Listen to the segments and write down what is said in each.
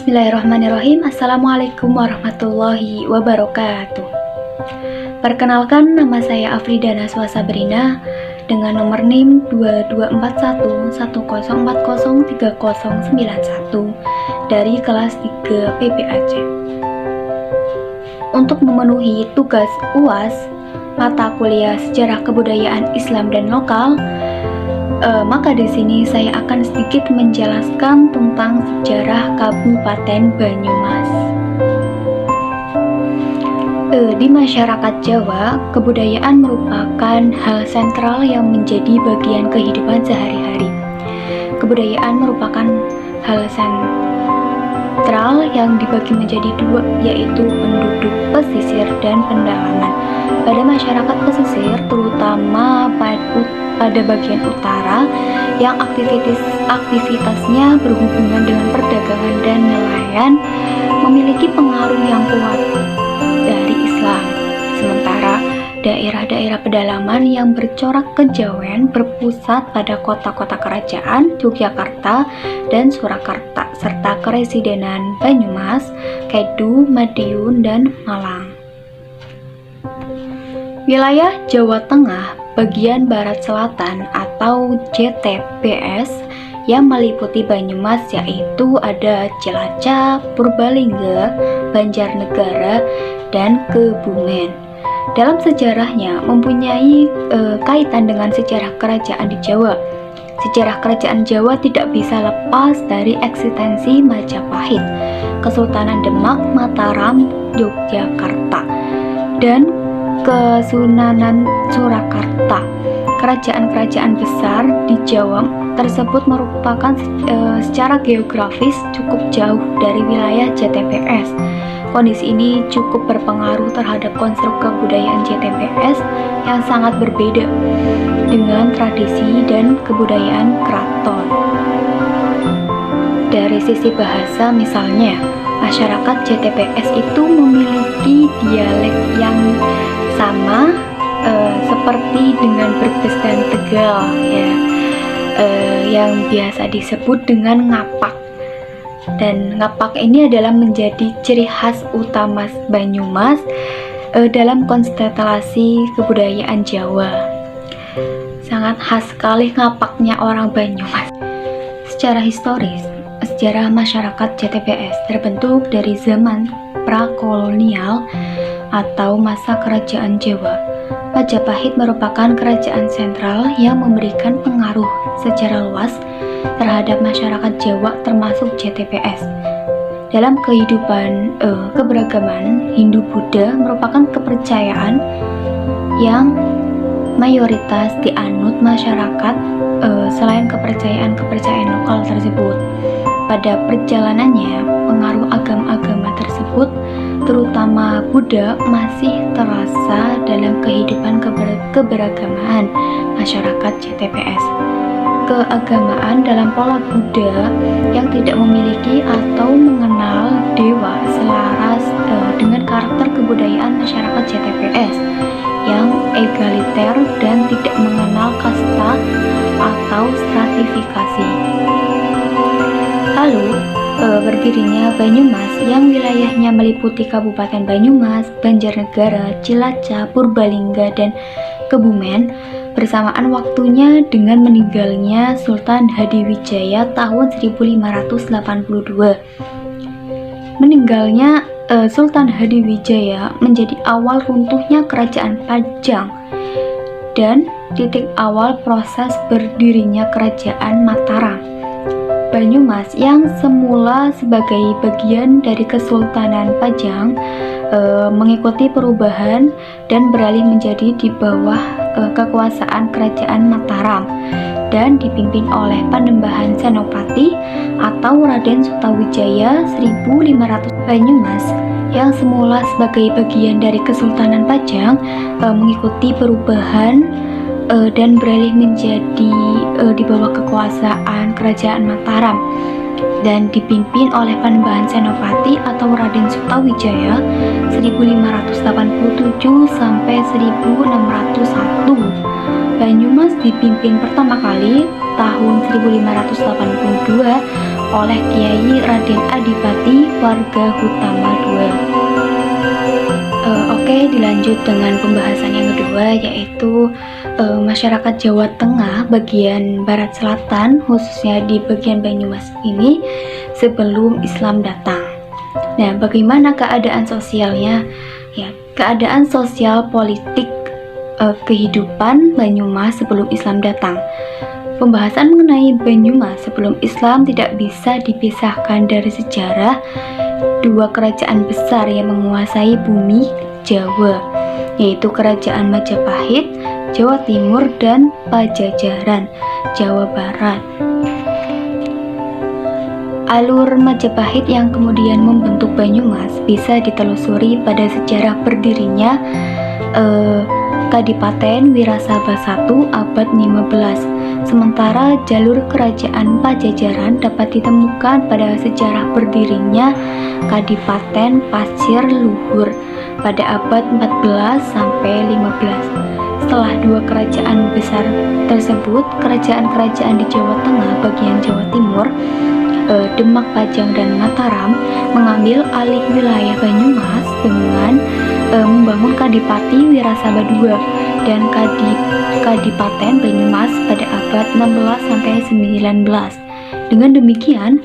Bismillahirrahmanirrahim. Assalamualaikum warahmatullahi wabarakatuh. Perkenalkan, nama saya Afrida Naswa Sabrina dengan nomor NIM 224110403091 dari kelas 3 PPAC. Untuk memenuhi tugas UAS mata kuliah Sejarah Kebudayaan Islam dan Lokal, maka di sini saya akan sedikit menjelaskan tentang sejarah Kabupaten Banyumas. Di masyarakat Jawa, kebudayaan merupakan hal sentral yang menjadi bagian kehidupan sehari-hari. Kebudayaan merupakan hal sentral yang dibagi menjadi dua, yaitu penduduk pesisir dan pendalaman. Pada masyarakat pesisir, terutama pada bagian utara, yang aktivitasnya berhubungan dengan perdagangan dan nelayan, memiliki pengaruh yang kuat dari Islam. Sementara daerah-daerah pedalaman yang bercorak kejawen berpusat pada kota-kota kerajaan Yogyakarta dan Surakarta, serta keresidenan Banyumas, Kedu, Madiun, dan Malang. Wilayah Jawa Tengah bagian barat selatan atau JTBS yang meliputi Banyumas, yaitu ada Cilacap, Purbalingga, Banjarnegara, dan Kebumen. Dalam sejarahnya mempunyai kaitan dengan sejarah kerajaan di Jawa. Sejarah kerajaan Jawa tidak bisa lepas dari eksistensi Majapahit, Kesultanan Demak, Mataram, Yogyakarta, dan Kesunanan Surakarta. Kerajaan-kerajaan besar di Jawa tersebut merupakan secara geografis cukup jauh dari wilayah JTBS. Kondisi ini cukup berpengaruh terhadap konstruk kebudayaan JTBS yang sangat berbeda dengan tradisi dan kebudayaan keraton. Dari sisi bahasa misalnya, masyarakat JTBS itu memiliki dialek yang sama seperti dengan Brebes dan Tegal, ya, yang biasa disebut dengan ngapak. Dan ngapak ini adalah menjadi ciri khas utama Banyumas dalam konstelasi kebudayaan Jawa. Sangat khas sekali ngapaknya orang Banyumas. Secara historis, sejarah masyarakat JTBS terbentuk dari zaman prakolonial atau masa kerajaan Jawa. Majapahit merupakan kerajaan sentral yang memberikan pengaruh secara luas terhadap masyarakat Jawa termasuk JTBS. Dalam kehidupan keberagaman, Hindu-Buddha merupakan kepercayaan yang mayoritas dianut masyarakat selain kepercayaan lokal tersebut. Pada perjalanannya, pengaruh agama-agama tersebut, terutama Buddha, masih terasa dalam kehidupan keberagaman masyarakat JTBS. Keagamaan dalam pola Buddha yang tidak memiliki atau mengenal dewa selaras dengan karakter kebudayaan masyarakat JTBS yang egaliter dan tidak mengenal kasta atau stratifikasi. Lalu, berdirinya Banyumas yang wilayahnya meliputi Kabupaten Banyumas, Banjarnegara, Cilacap, Purbalingga, dan Kebumen bersamaan waktunya dengan meninggalnya Sultan Hadiwijaya tahun 1582. Meninggalnya Sultan Hadiwijaya menjadi awal runtuhnya Kerajaan Pajang dan titik awal proses berdirinya Kerajaan Mataram. Banyumas yang semula sebagai bagian dari Kesultanan Pajang mengikuti perubahan dan beralih menjadi di bawah kekuasaan Kerajaan Mataram dan dipimpin oleh Panembahan Senopati atau Raden Sutawijaya 1500. Banyumas yang semula sebagai bagian dari Kesultanan Pajang mengikuti perubahan dan beralih menjadi di bawah kekuasaan Kerajaan Mataram dan dipimpin oleh Panembahan Senopati atau Raden Sutawijaya 1587 sampai 1601. Banyumas dipimpin pertama kali tahun 1582 oleh Kiai Raden Adipati Warga-Hutama II. Oke, dilanjut dengan pembahasan yang kedua, yaitu masyarakat Jawa Tengah bagian barat selatan, khususnya di bagian Banyumas ini sebelum Islam datang. Nah, bagaimana keadaan sosialnya? Ya, keadaan sosial politik kehidupan Banyumas sebelum Islam datang. Pembahasan mengenai Banyumas sebelum Islam tidak bisa dipisahkan dari sejarah dua kerajaan besar yang menguasai bumi Jawa, yaitu Kerajaan Majapahit, Jawa Timur, dan Pajajaran, Jawa Barat. Alur Majapahit yang kemudian membentuk Banyumas bisa ditelusuri pada sejarah berdirinya Kadipaten Wirasaba I abad 15. Sementara jalur Kerajaan Pajajaran dapat ditemukan pada sejarah berdirinya Kadipaten Pasir Luhur pada abad 14 sampai 15. Setelah dua kerajaan besar tersebut, kerajaan-kerajaan di Jawa Tengah bagian Jawa Timur, Demak, Pajang, dan Mataram mengambil alih wilayah Banyumas dengan membangun Kadipati Wirasaba II dan Kadipaten Banyumas pada abad 16 sampai 19. Dengan demikian,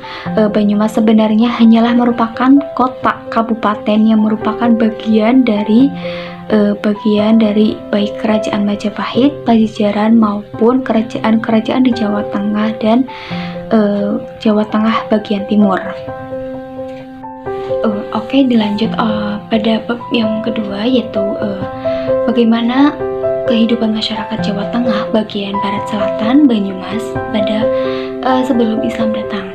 Banyumas sebenarnya hanyalah merupakan kota kabupaten yang merupakan bagian dari baik Kerajaan Majapahit, Pajajaran maupun kerajaan-kerajaan di Jawa Tengah dan Jawa Tengah bagian timur. Oke, dilanjut pada bab yang kedua, yaitu bagaimana kehidupan masyarakat Jawa Tengah bagian barat selatan Banyumas pada sebelum Islam datang.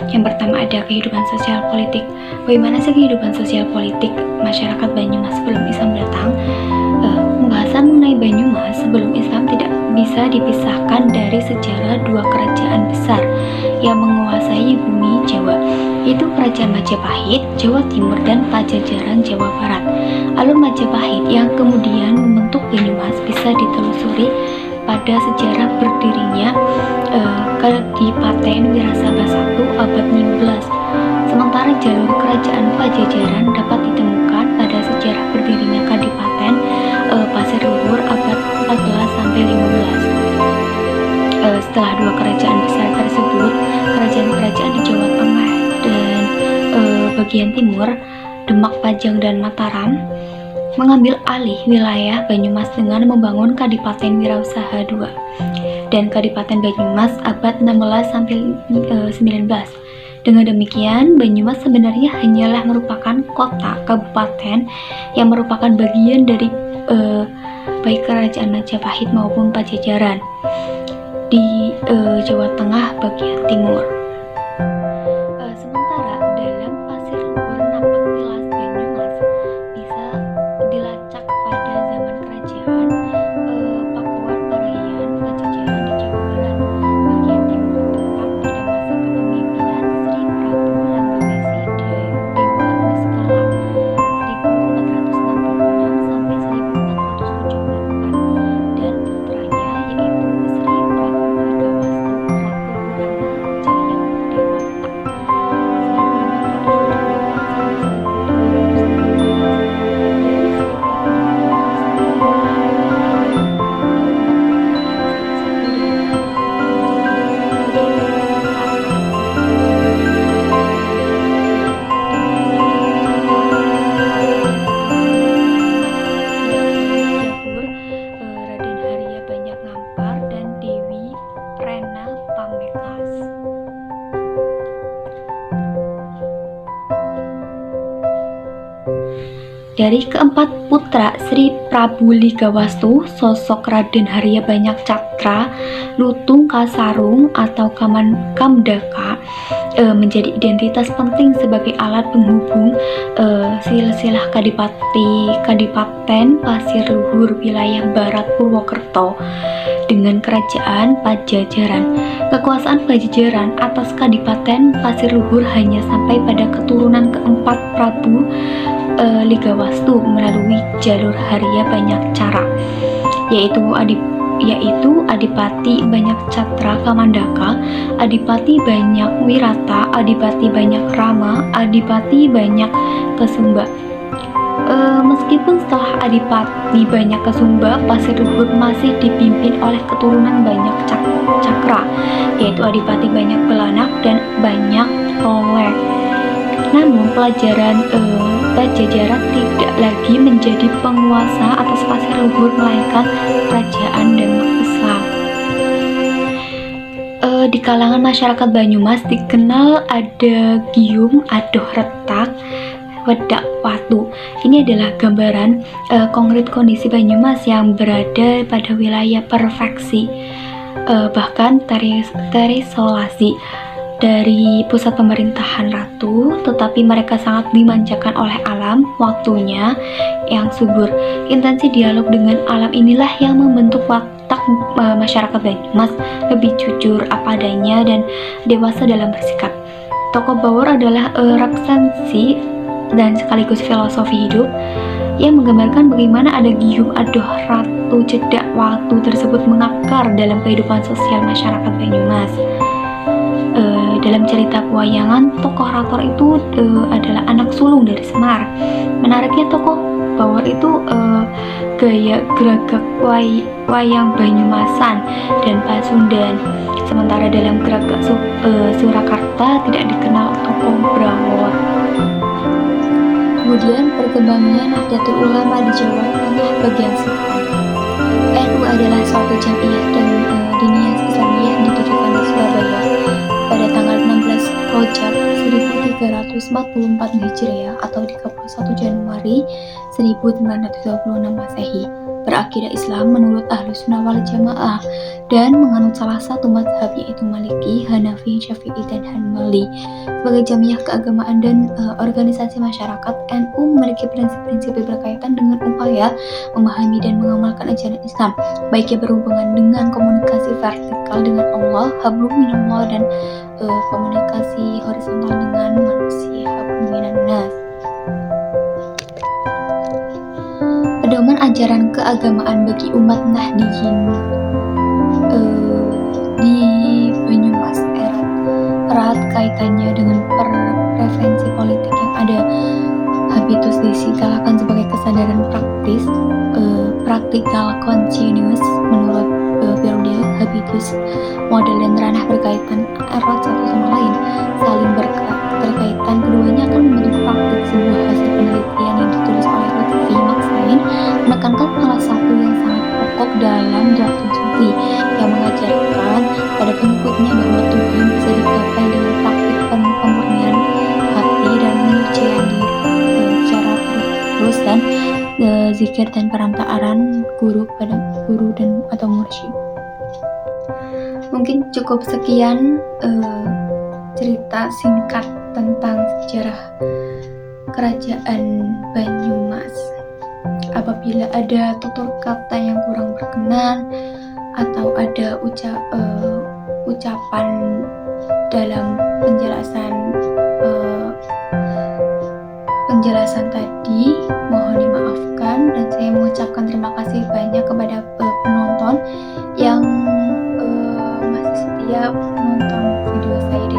Yang pertama ada kehidupan sosial politik. Bagaimana sih kehidupan sosial politik masyarakat Banyumas sebelum Islam datang? Pembahasan mengenai Banyumas sebelum Islam tidak bisa dipisahkan dari sejarah dua kerajaan besar yang menguasai bumi Jawa, yaitu Kerajaan Majapahit, Jawa Timur, dan Pajajaran, Jawa Barat. Alur Majapahit yang kemudian membentuk Banyumas bisa ditelusuri pada sejarah berdirinya Kadipaten Wirasaba I abad 15. Sementara jalur Kerajaan Pajajaran dapat ditemukan pada sejarah berdirinya Kadipaten Pasir Luhur abad 14 sampai 15. Setelah dua kerajaan besar tersebut, kerajaan-kerajaan di Jawa Tengah dan bagian timur, Demak, Pajang, dan Mataram mengambil alih wilayah Banyumas dengan membangun Kadipaten Wirausaha II dan Kadipaten Banyumas abad 16 sampai 19. Dengan demikian, Banyumas sebenarnya hanyalah merupakan kota kabupaten yang merupakan bagian dari baik Kerajaan Majapahit maupun Pajajaran di Jawa Tengah bagian timur. Sementara dalam Pasir Luhur nampak jelas Banyumas bisa dilacak pada zaman kerajaan Pakuan Parahian Pajajaran di Jawa Barat bagian timur, tepat pada masa kepemimpinan Sri Prabu Ranggawesi Dewa Niskala 1466 sampai 1474 dan putranya yaitu Sri Prabu Ligawastu Ratu Purana Jaya Dewata 1524. Raden Haria Banyak Ngampar dan Dewi Rena Pamekasan. Dari keempat putra Sri Prabu Ligawastu, sosok Raden Haria Banyak Catra, Lutung Kasarung atau Kamdaka menjadi identitas penting sebagai alat penghubung silsilah Kadipaten Pasir Luhur wilayah Barat Purwokerto dengan Kerajaan Pajajaran. Kekuasaan Pajajaran atas Kadipaten Pasir Luhur hanya sampai pada keturunan keempat Prabu Ligawastu melalui jalur Haria Banyak Cara, yaitu yaitu Adipati Banyak Catra Kamandaka, Adipati Banyak Wirata, Adipati Banyak Rama, Adipati Banyak Kesumba. Meskipun setelah Adipati Banyak Kesumba, Pasir Luhur masih dipimpin oleh keturunan Banyak Cakra, yaitu Adipati Banyak Belanak dan Banyak Oleh. Namun Pajajaran tidak lagi menjadi penguasa atas Pasir Luhur, melainkan kerajaan Demak Islam. Di kalangan masyarakat Banyumas dikenal ada Gium, Adoh Retak, Wedak Watu. Ini adalah gambaran konkret kondisi Banyumas yang berada pada wilayah perfeksi, bahkan terisolasi dari pusat pemerintahan ratu, tetapi mereka sangat dimanjakan oleh alam, waktunya yang subur. Intensi dialog dengan alam inilah yang membentuk watak masyarakat Banyumas lebih jujur, apa adanya, dan dewasa dalam bersikap. Tokoh Bawor adalah referensi dan sekaligus filosofi hidup yang menggambarkan bagaimana ada Gium Adoh Ratu Jedak Watu tersebut mengakar dalam kehidupan sosial masyarakat Banyumas. Dalam cerita pewayangan, tokoh Rator itu adalah anak sulung dari Semar. Menariknya, tokoh Bawor itu gaya geragak wayang Banyumasan dan Pasundan. Sementara dalam geragak Surakarta tidak dikenal tokoh Brawor. Kemudian perkembangan Nahdlatul Ulama di Jawa Tengah bagian selatan. NU adalah suatu jamiah dan diniyah Islamiyah didirikan di Surabaya pada tanggal 16 Rajab 1344 Hijriah atau 31 Januari 1926 Masehi. Berakidah Islam menurut Ahlus Sunnah wal Jamaah dan menganut salah satu mazhab yaitu Maliki, Hanafi, Syafi'i, dan Hanbali. Sebagai jamiah keagamaan dan organisasi masyarakat, NU memiliki prinsip-prinsip berkaitan dengan upaya memahami dan mengamalkan ajaran Islam, baik yang berhubungan dengan komunikasi vertikal dengan Allah, hablum minallah, dan komunikasi horizontal dengan manusia, hablum minannas. Pedoman ajaran keagamaan bagi umat Nahdiyin di Banyumas erat kaitannya dengan preferensi politik yang ada. Habitus disigalakan sebagai kesadaran praktis, practical continuous menurut Firde. Habitus, model dan ranah berkaitan erat satu sama lain, saling berkaitan. Keduanya akan membentuk praktik. Sebuah hasil penelitian yang ditulis oleh Lutfi Maksain menekankan salah satu yang sangat pokok dalam doktrin Sufi yang mengajarkan pada pengikutnya bahwa Tuhan bisa digapai dengan praktik pemurnian hati dan penyucian diri secara terus dan zikir dan perantaraan guru pada guru dan atau mursyid. Mungkin cukup sekian cerita singkat tentang sejarah kerajaan Banyumas. Apabila ada tutur kata yang kurang berkenan atau ada ucapan dalam penjelasan tadi, mohon dimaafkan, dan saya mengucapkan terima kasih banyak kepada penonton yang masih setia menonton video saya di